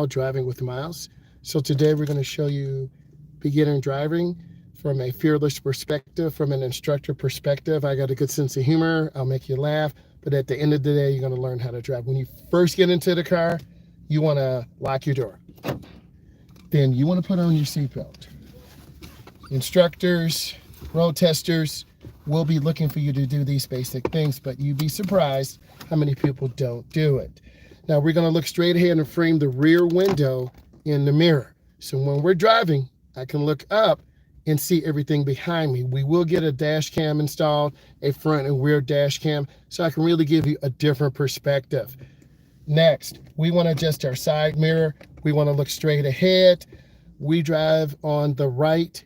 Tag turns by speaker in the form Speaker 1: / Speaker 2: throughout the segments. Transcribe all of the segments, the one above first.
Speaker 1: Driving with Myles. So today we're going to show you beginner driving from a fearless perspective, from an instructor perspective. I got a good sense of humor. I'll make you laugh. But at the end of the day, you're going to learn how to drive. When you first get into the car, you want to lock your door. Then you want to put on your seatbelt. Instructors, road testers will be looking for you to do these basic things, but you'd be surprised how many people don't do it. Now we're going to look straight ahead and frame the rear window in the mirror. So when we're driving, I can look up and see everything behind me. We will get a dash cam installed, a front and rear dash cam, so I can really give you a different perspective. Next, we want to adjust our side mirror. We want to look straight ahead. We drive on the right.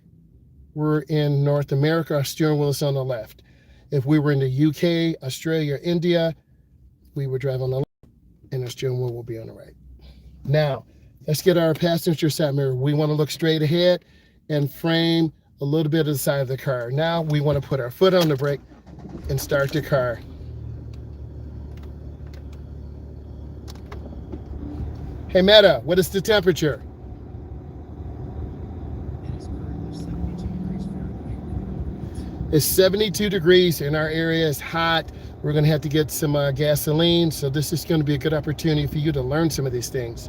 Speaker 1: We're in North America, our steering wheel is on the left. If we were in the UK, Australia, India, we would drive on the left and the steering wheel will be on the right. Now, let's get our passenger side mirror. We want to look straight ahead and frame a little bit of the side of the car. Now we want to put our foot on the brake and start the car. Hey Meta, what is the temperature? It's 72 degrees in our area. It's hot. We're going to have to get some gasoline. So this is going to be a good opportunity for you to learn some of these things.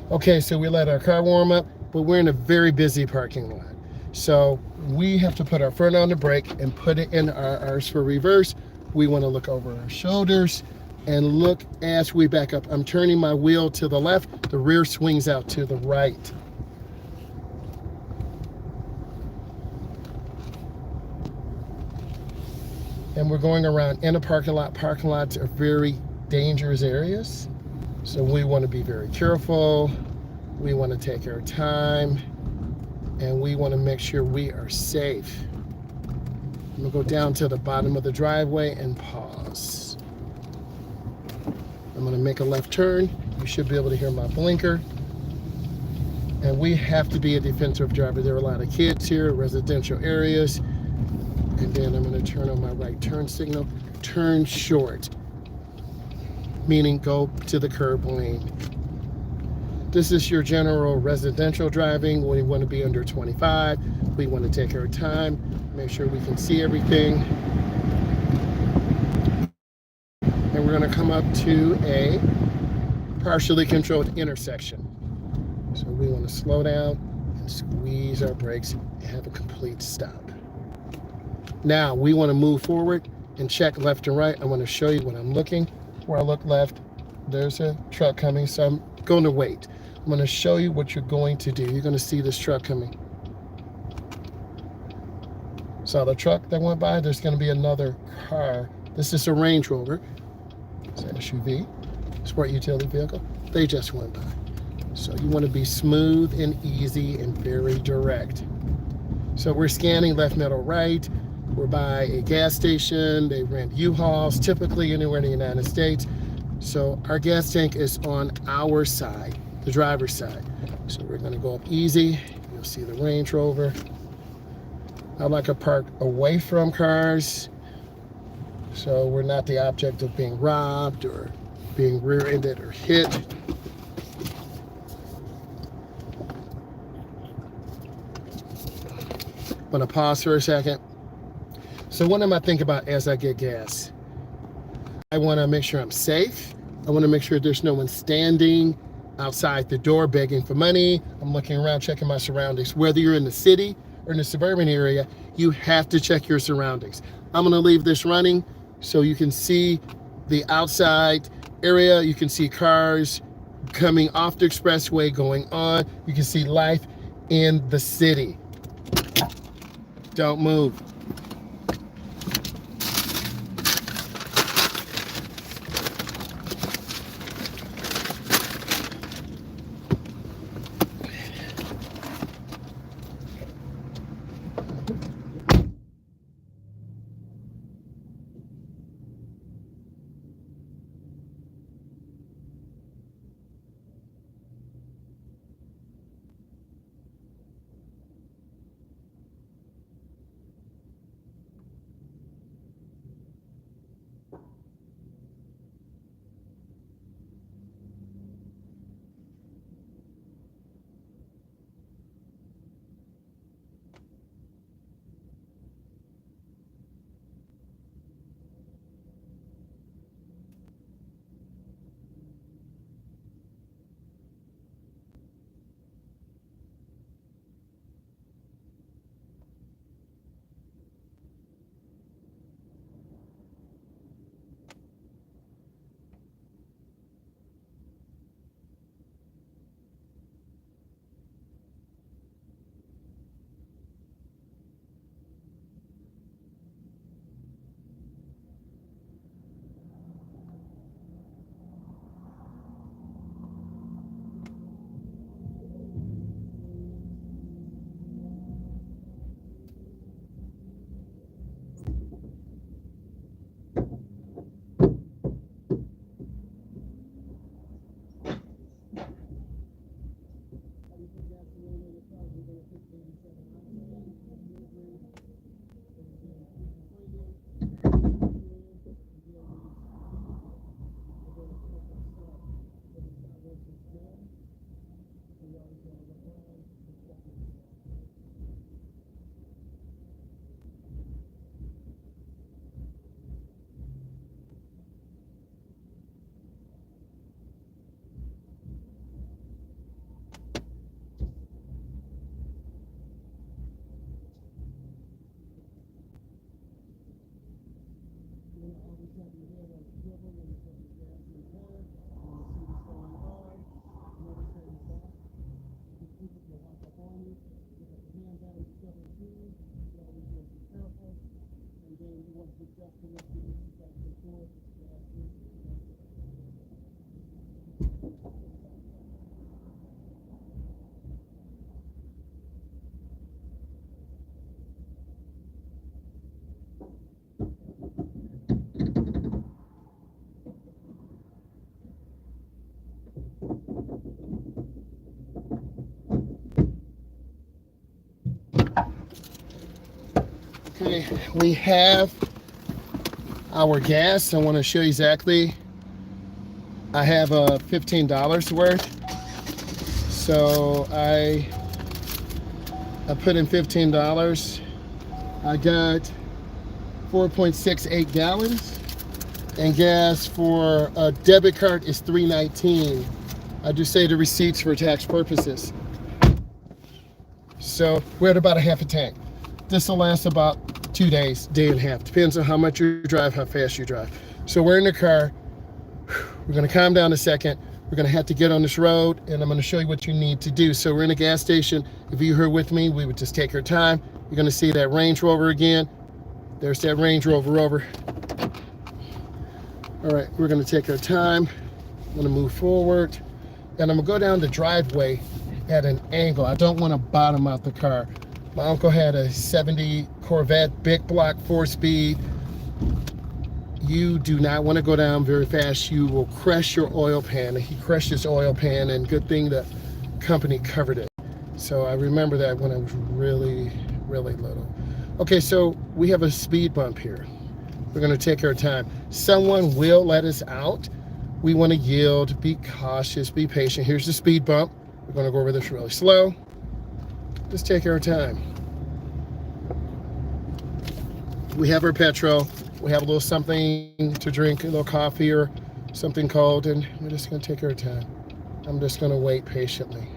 Speaker 1: Okay, so we let our car warm up, but we're in a very busy parking lot. So we have to put our foot on the brake and put it in our R's for reverse. We want to look over our shoulders and look as we back up. I'm turning my wheel to the left. The rear swings out to the right. And we're going around in a parking lot. Parking lots are very dangerous areas. So we want to be very careful. We want to take our time. And we want to make sure we are safe. I'm going to go down to the bottom of the driveway and pause. I'm going to make a left turn. You should be able to hear my blinker. And we have to be a defensive driver. There are a lot of kids here, residential areas. And then I'm going to turn on my right turn signal. Turn short, meaning go to the curb lane. This is your general residential driving. We want to be under 25. We want to take our time, make sure we can see everything. And we're going to come up to a partially controlled intersection. So we want to slow down and squeeze our brakes and have a complete stop. Now we want to move forward and check left and right. I want to show you when I'm looking. Where I look left, there's a truck coming, so I'm going to wait. I'm going to show you what you're going to do. You're going to see this truck coming. Saw the truck that went by. There's going to be another car. This is a Range Rover. It's an SUV, sport utility vehicle. They just went by. So you want to be smooth and easy and very direct. So we're scanning left, middle, right. We're by a gas station. They rent U-Hauls, typically anywhere in the United States. So our gas tank is on our side, the driver's side. So we're going to go up easy. You'll see the Range Rover. I like to park away from cars, so we're not the object of being robbed or being rear-ended or hit. I'm going to pause for a second. So what am I thinking about as I get gas? I want to make sure I'm safe. I want to make sure there's no one standing outside the door begging for money. I'm looking around, checking my surroundings. Whether you're in the city or in the suburban area, you have to check your surroundings. I'm going to leave this running so you can see the outside area. You can see cars coming off the expressway, going on. You can see life in the city. Don't move. Okay, we have our gas. I want to show you exactly. I have $15 worth. So I put in $15. I got 4.68 gallons. And gas for a debit card is $3.19. I do say the receipts for tax purposes. So we're at about a half a tank. This will last about 2 days, day and a half. Depends on how much you drive, how fast you drive. So we're in the car. We're gonna calm down a second. We're gonna have to get on this road, and I'm gonna show you what you need to do. So we're in a gas station. If you were here with me, we would just take our time. You're gonna see that Range Rover again. There's that Range Rover over. All right, we're gonna take our time. I'm gonna move forward, and I'm gonna go down the driveway at an angle. I don't wanna bottom out the car. My uncle had a 70 Corvette, big block, 4-speed. You do not wanna go down very fast. You will crush your oil pan. He crushed his oil pan, and good thing the company covered it. So I remember that when I was really, really little. Okay, so we have a speed bump here. We're gonna take our time. Someone will let us out. We wanna yield, be cautious, be patient. Here's the speed bump. We're gonna go over this really slow. Just take our time. We have our petrol. We have a little something to drink, a little coffee or something cold, and we're just gonna take our time. I'm just gonna wait patiently.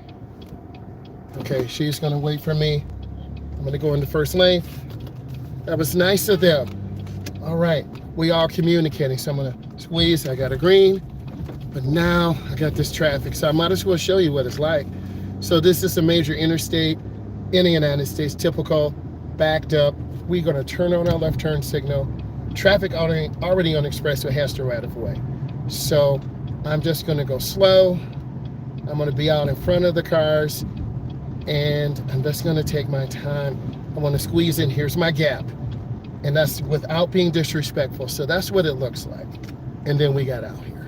Speaker 1: Okay, she's gonna wait for me. I'm gonna go in the first lane. That was nice of them. All right, we are communicating. So I'm gonna squeeze. I got a green, but now I got this traffic. So I might as well show you what it's like. So this is a major interstate in the United States, typical, backed up. We're gonna turn on our left turn signal. Traffic already on the expressway has to right of way. So I'm just gonna go slow. I'm gonna be out in front of the cars, and I'm just gonna take my time. I wanna squeeze in. Here's my gap. And that's without being disrespectful. So that's what it looks like. And then we got out here.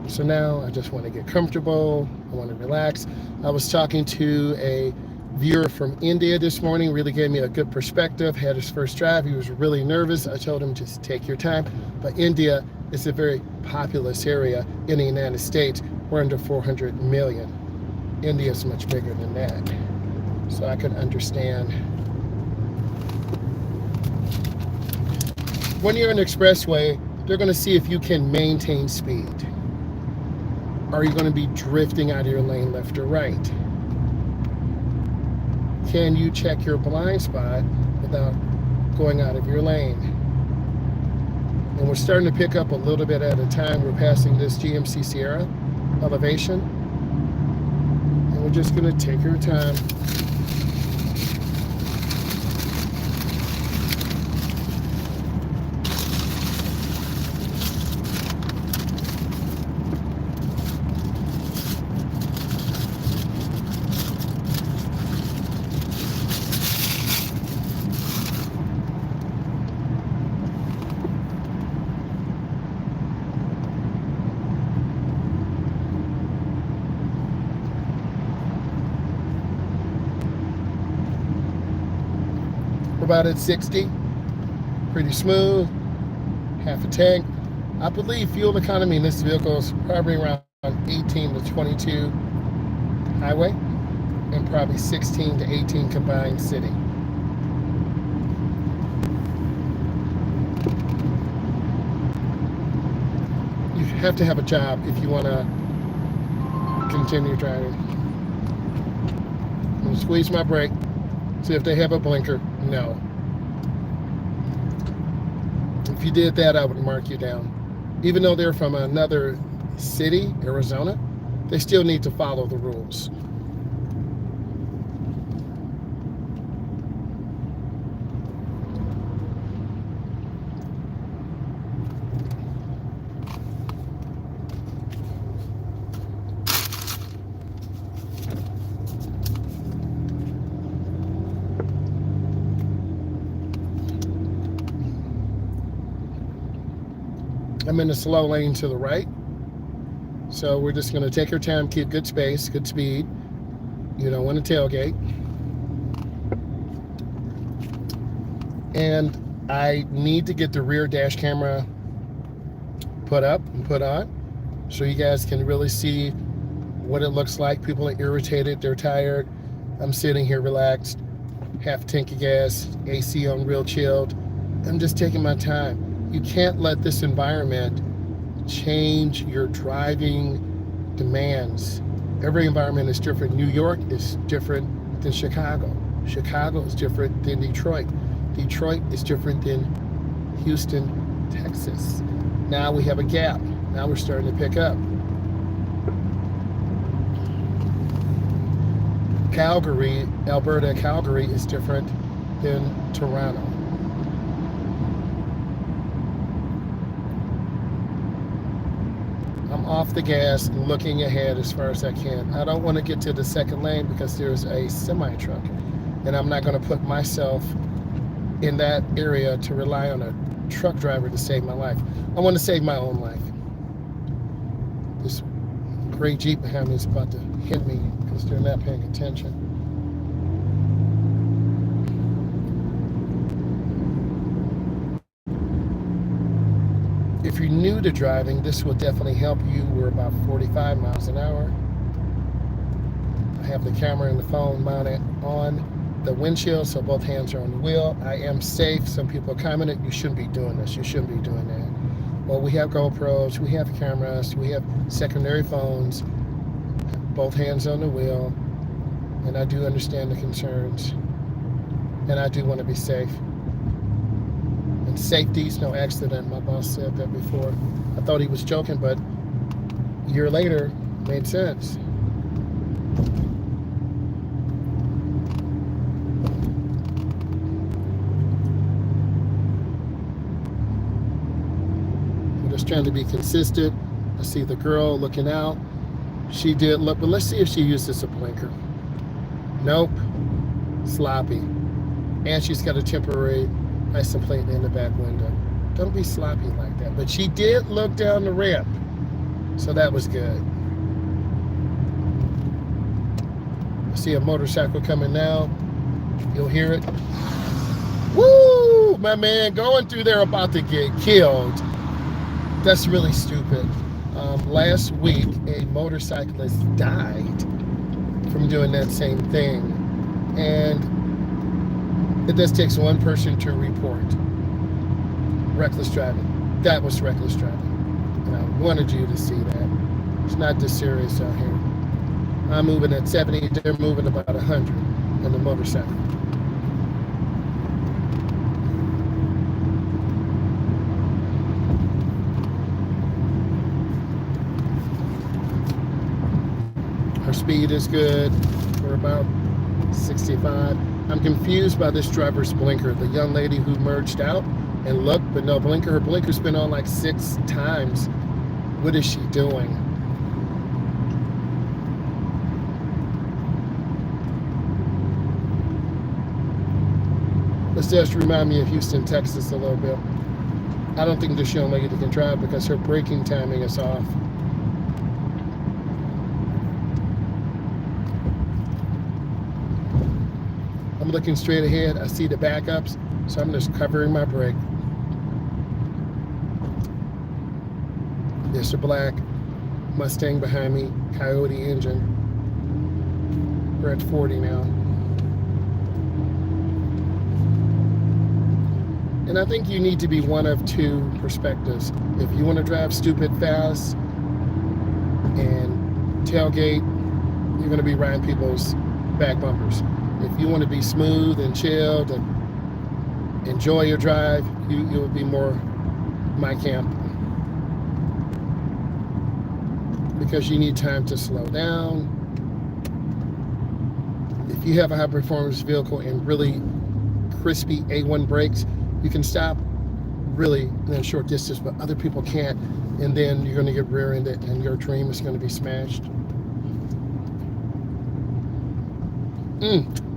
Speaker 1: So now I just want to get comfortable. I want to relax. I was talking to a viewer from India this morning, really gave me a good perspective. Had his first drive. He was really nervous. I told him just take your time. But India is a very populous area in the United States. We're under 400 million. India is much bigger than that. So I can understand. When you're in the expressway, they're going to see if you can maintain speed. Are you going to be drifting out of your lane left or right? Can you check your blind spot without going out of your lane? And we're starting to pick up a little bit at a time. We're passing this GMC Sierra elevation. And we're just going to take our time. We're about at 60, pretty smooth, half a tank. I believe fuel economy in this vehicle is probably around 18 to 22 highway and probably 16 to 18 combined city. You have to have a job if you want to continue driving. I'm going to squeeze my brake, see if they have a blinker. No. If you did that, I would mark you down. Even though they're from another city, Arizona, they still need to follow the rules. I'm in the slow lane to the right. So we're just going to take our time, keep good space, good speed. You don't want to tailgate. And I need to get the rear dash camera put up and put on so you guys can really see what it looks like. People are irritated, they're tired. I'm sitting here relaxed, half tank of gas, AC on real chilled. I'm just taking my time. You can't let this environment change your driving demands. Every environment is different. New York is different than Chicago. Chicago is different than Detroit. Detroit is different than Houston, Texas. Now we have a gap. Now we're starting to pick up. Calgary, Alberta, Calgary is different than Toronto. I'm off the gas, looking ahead as far as I can. I don't want to get to the second lane because there's a semi truck, and I'm not going to put myself in that area to rely on a truck driver to save my life. I want to save my own life. This gray Jeep behind me is about to hit me because they're not paying attention. If you're new to driving, this will definitely help you. We're about 45 miles an hour. I have the camera and the phone mounted on the windshield, so both hands are on the wheel. I am safe. Some people commented, you shouldn't be doing this, you shouldn't be doing that. Well, we have GoPros, we have cameras, we have secondary phones, both hands on the wheel, and I do understand the concerns, and I do want to be safe. And safety's no accident. My boss said that before. I thought he was joking, but a year later, it made sense. I'm just trying to be consistent. I see the girl looking out. She did look, but let's see if she uses a blinker. Nope. Sloppy. And she's got a temporary license plate in the back window. Don't be sloppy like that. But she did look down the ramp, so that was good. I see a motorcycle coming now. You'll hear it. Woo! My man going through there about to get killed. That's really stupid. Last week, a motorcyclist died from doing that same thing. And it just takes one person to report reckless driving. That was reckless driving. And I wanted you to see that. It's not this serious out here. I'm moving at 70, they're moving about 100 in the motorcycle. Our speed is good. We're about 65. I'm confused by this driver's blinker. The young lady who merged out and looked, but no blinker. Her blinker's been on like 6 times. What is she doing? This just remind me of Houston, Texas a little bit. I don't think this young lady can drive because her braking timing is off. I'm looking straight ahead. I see the backups, so I'm just covering my brake. There's a black Mustang behind me, Coyote engine. We're at 40 now. And I think you need to be one of two perspectives. If you want to drive stupid fast and tailgate, you're going to be riding people's back bumpers. If you want to be smooth and chilled and enjoy your drive, you'll be more my camp. Because you need time to slow down. If you have a high performance vehicle and really crispy A1 brakes, you can stop really in a short distance, but other people can't. And then you're going to get rear-ended and your dream is going to be smashed.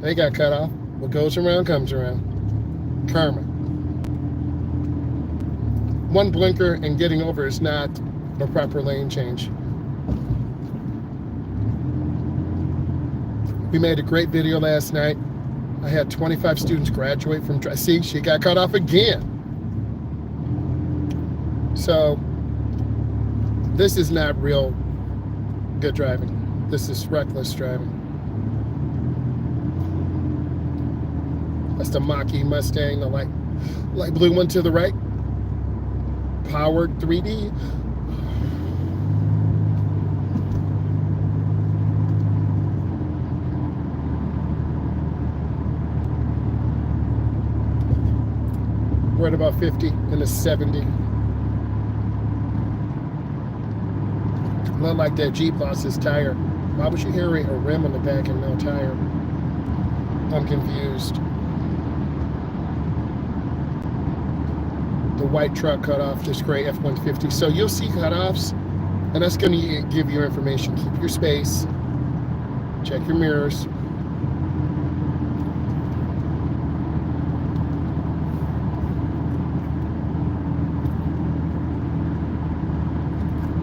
Speaker 1: They got cut off. What goes around comes around. Karma. One blinker and getting over is not a proper lane change. We made a great video last night. I had 25 students graduate from, see, she got cut off again. So this is not real good driving. This is reckless driving. That's the Mach-E Mustang, the light blue one to the right. Powered 3D. We're at about 50 and a 70. Look like that Jeep lost his tire. Why would you hear a rim on the back and no tire? I'm confused. The white truck cut off this gray F-150. So you'll see cutoffs, and that's going to give you information. Keep your space. Check your mirrors.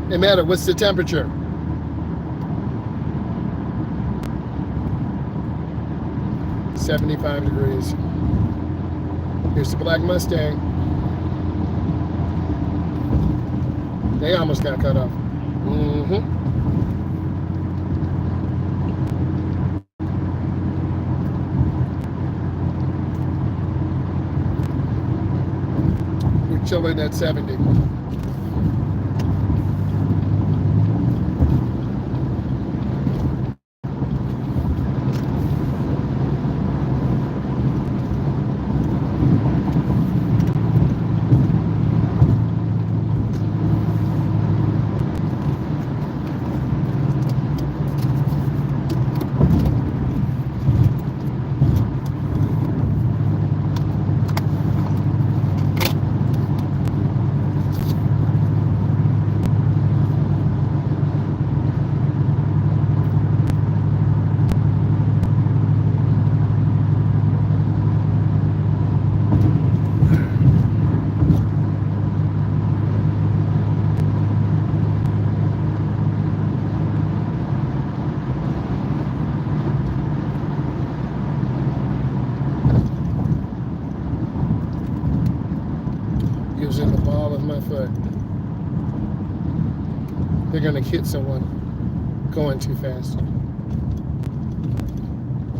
Speaker 1: Hey, Matter, what's the temperature? $75 degrees. Here's the black Mustang. They almost got cut off. We're chilling at 70. Using the ball of my foot. They're going to hit someone going too fast.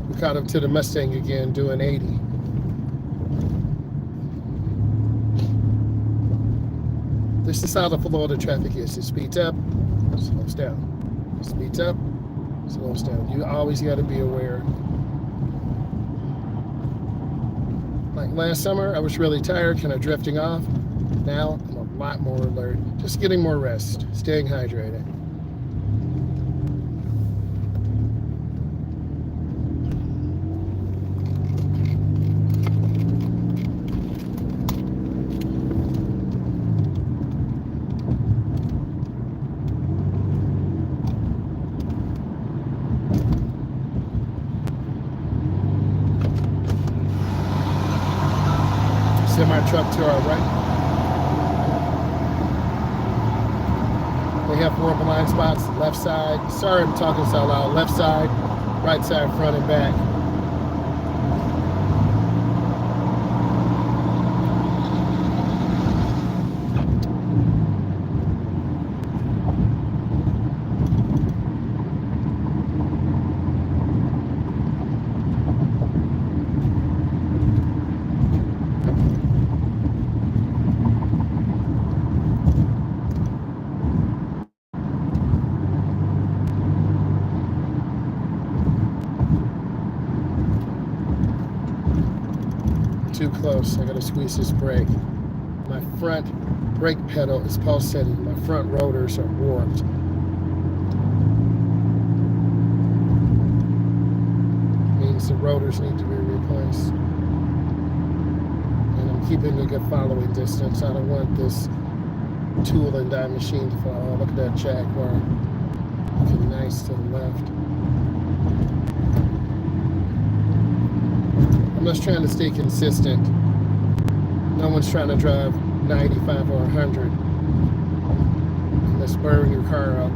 Speaker 1: We caught up to the Mustang again doing 80. This is how the flow of the traffic is. It speeds up, slows down. Speeds up, slows down. You always got to be aware. Like last summer, I was really tired, kind of drifting off. Now I'm a lot more alert. Just getting more rest, staying hydrated. Semi truck to our right. They have 4 blind spots, left side. Sorry I'm talking so loud. Left side, right side, front and back. Too close. I gotta squeeze this brake. My front brake pedal is pulsating. My front rotors are warped. Means the rotors need to be replaced. And I'm keeping a good following distance. I don't want this tool and die machine to fall. Oh, look at that Jaguar. Looking nice to the left. I'm just trying to stay consistent. No one's trying to drive 95 or 100. Let's burn your car up.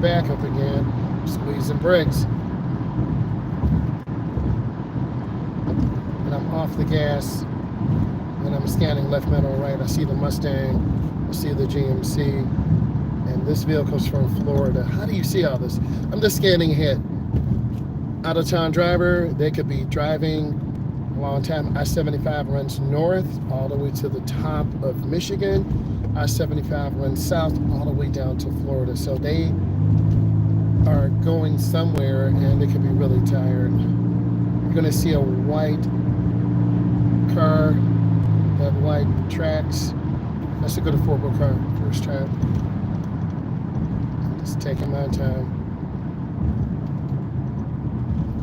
Speaker 1: backup again. Squeezing brakes. And I'm off the gas. And I'm scanning left, middle, right. I see the Mustang. I see the GMC. And this vehicle's from Florida. How do you see all this? I'm just scanning ahead. Out-of-town driver, they could be driving a long time. I-75 runs north all the way to the top of Michigan. I-75 runs south all the way down to Florida. So they are going somewhere and they could be really tired. You're going to see a white car, that white tracks. That's a good affordable car, first time. I'm just taking my time.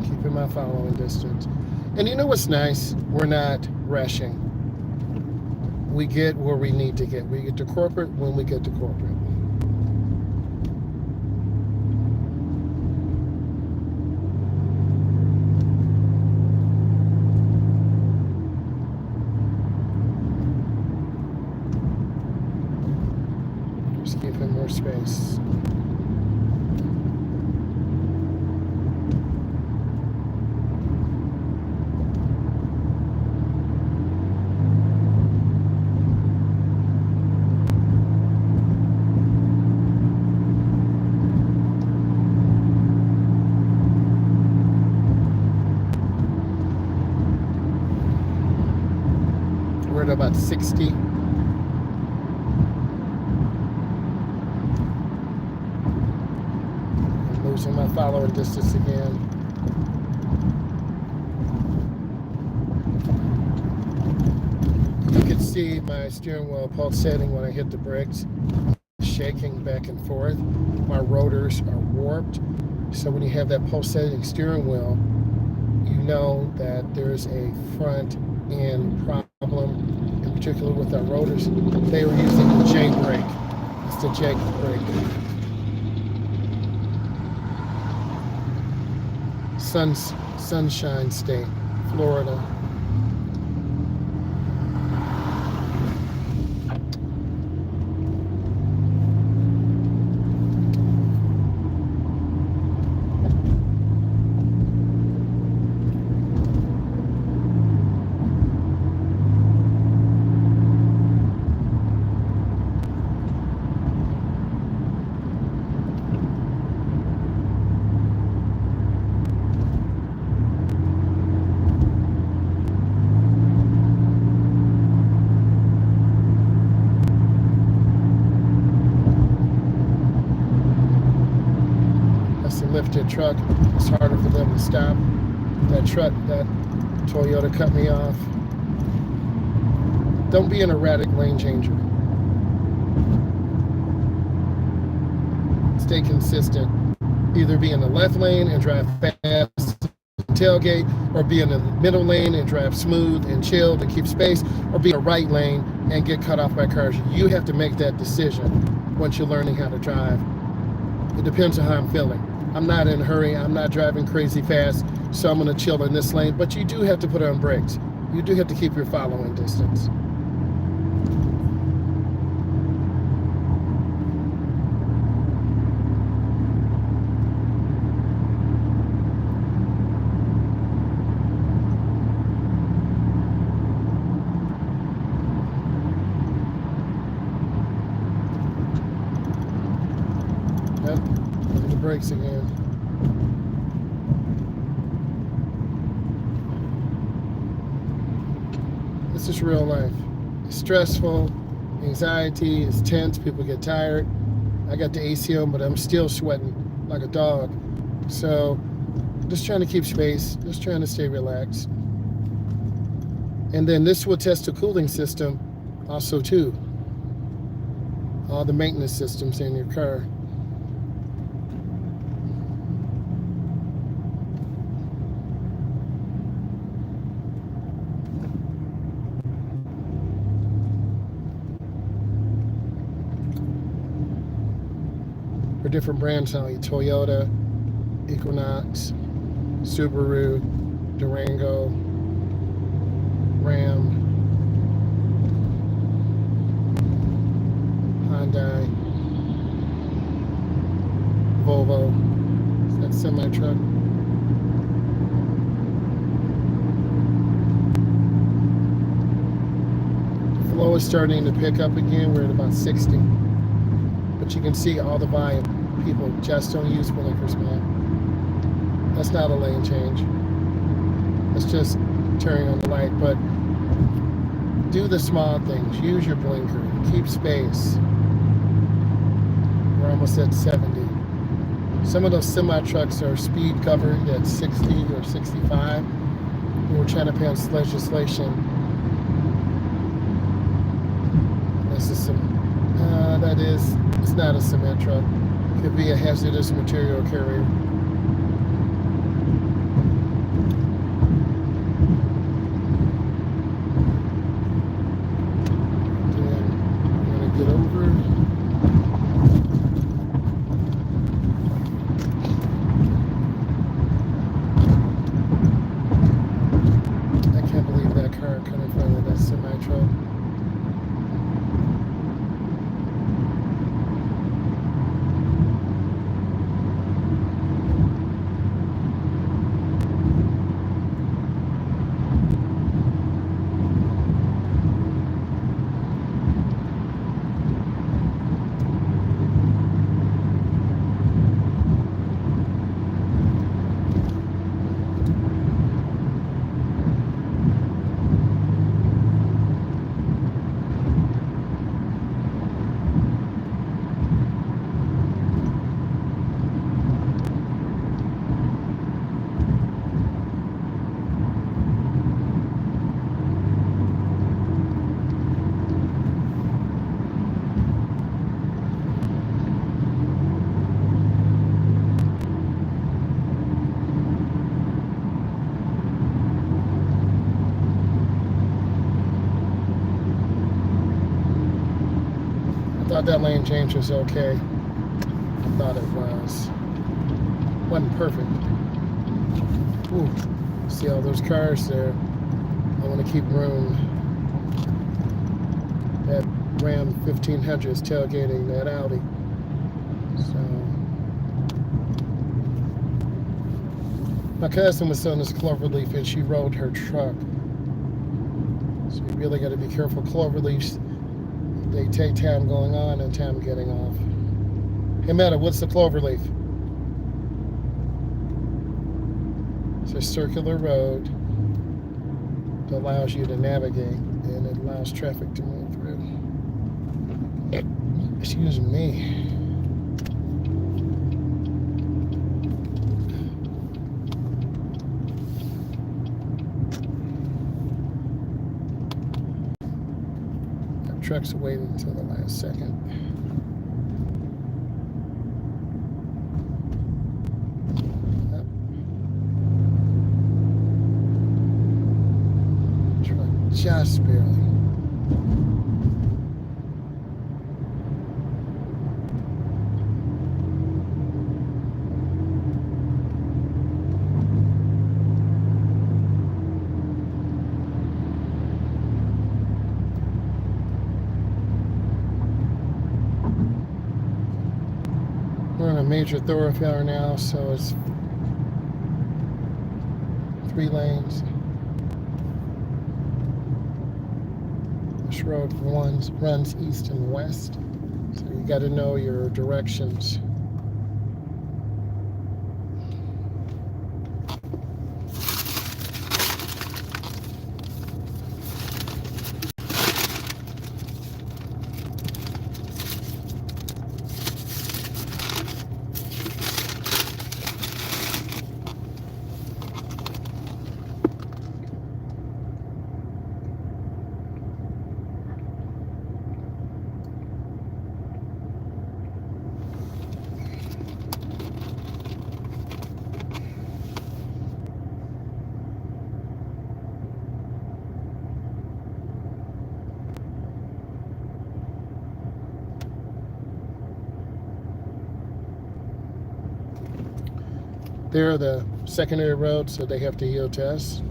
Speaker 1: Keeping my following distance. And you know what's nice? We're not rushing. We get where we need to get. We get to corporate when we get to corporate. Just giving more space. We're at about 60. I'm losing my following distance again. You can see my steering wheel pulsating when I hit the brakes, shaking back and forth. My rotors are warped. So when you have that pulsating steering wheel, you know that there's a front end problem, in particular with our rotors. They were using the J brake. It's the J brake. Sunshine State, Florida. Lifted truck, it's harder for them to stop. That truck, that Toyota cut me off. Don't be an erratic lane changer. Stay consistent. Either be in the left lane and drive fast, tailgate, or be in the middle lane and drive smooth and chilled and keep space, or be in the right lane and get cut off by cars. You have to make that decision once you're learning how to drive. It depends on how I'm feeling. I'm not in a hurry. I'm not driving crazy fast, so I'm going to chill in this lane. But you do have to put on brakes. You do have to keep your following distance. Yep, look at the brakes again. This is real life. It's stressful, anxiety, it's tense, people get tired. I got the AC on, but I'm still sweating like a dog. So just trying to keep space, just trying to stay relaxed. And then this will test the cooling system also too. All the maintenance systems in your car. For different brands now, Toyota, Equinox, Subaru, Durango, Ram, Hyundai, truck. The flow is starting to pick up again. We're at about 60. But you can see all the volume. People just don't use blinkers, man. That's not a lane change. It's just turning on the light. But do the small things. Use your blinker. Keep space. We're almost at 70. Some of those semi-trucks are speed covered at 60 or 65. We're trying to pass legislation. This is some, it's not a cement truck. Could be a hazardous material carrier. Then we're gonna get over. Car coming in front of that semi-truck. I thought that lane change was okay. I thought it was. Wasn't perfect. Ooh, see all those cars there. I want to keep room. That Ram 1500 is tailgating that Audi. So my cousin was selling this cloverleaf and she rolled her truck. So you really got to be careful. Cloverleafs, they take time going on and time getting off. Hey, Meta, what's the cloverleaf? It's a circular road that allows you to navigate and it allows traffic to move through. Excuse me. That truck's waiting until the last second. Just barely. We're in a major thoroughfare now, so it's 3 lanes. This road runs east and west, so you got to know your directions. They're the secondary road, so they have to yield to us.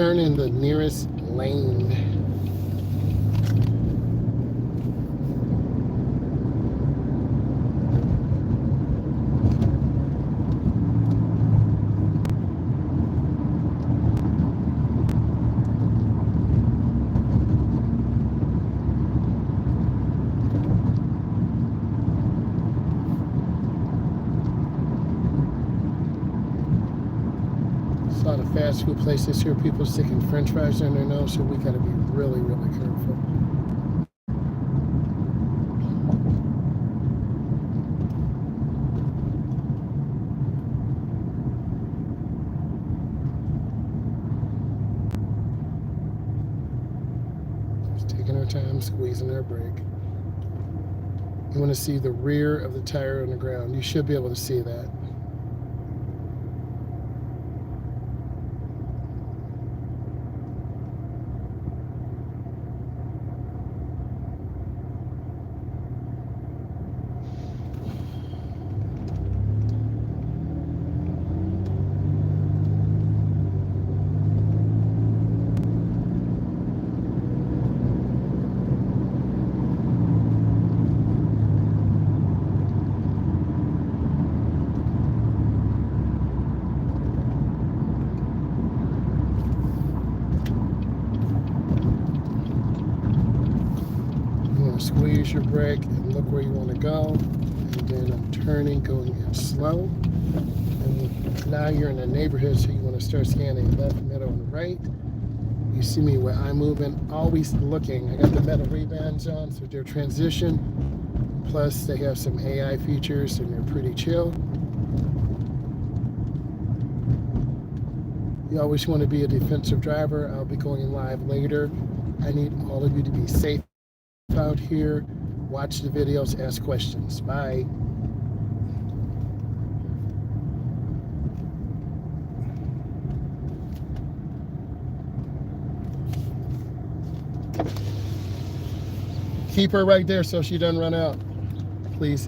Speaker 1: turn in the nearest lane. A lot of fast food places here, people sticking french fries in their nose, so we got to be really, really careful. Just taking our time, squeezing our brake. You want to see the rear of the tire on the ground. You should be able to see that. Squeeze your brake and look where you want to go, and then I'm turning, going in slow, and now you're in a neighborhood, so you want to start scanning left, middle, and right. You see me where I'm moving, always looking. I got the metal Ray-Bans on, so they're transition, plus they have some AI features and they're pretty chill. You always want to be a defensive driver. I'll be going live later. I need all of you to be safe out here. Watch the videos, ask questions. Bye. Keep her right there so she doesn't run out, please.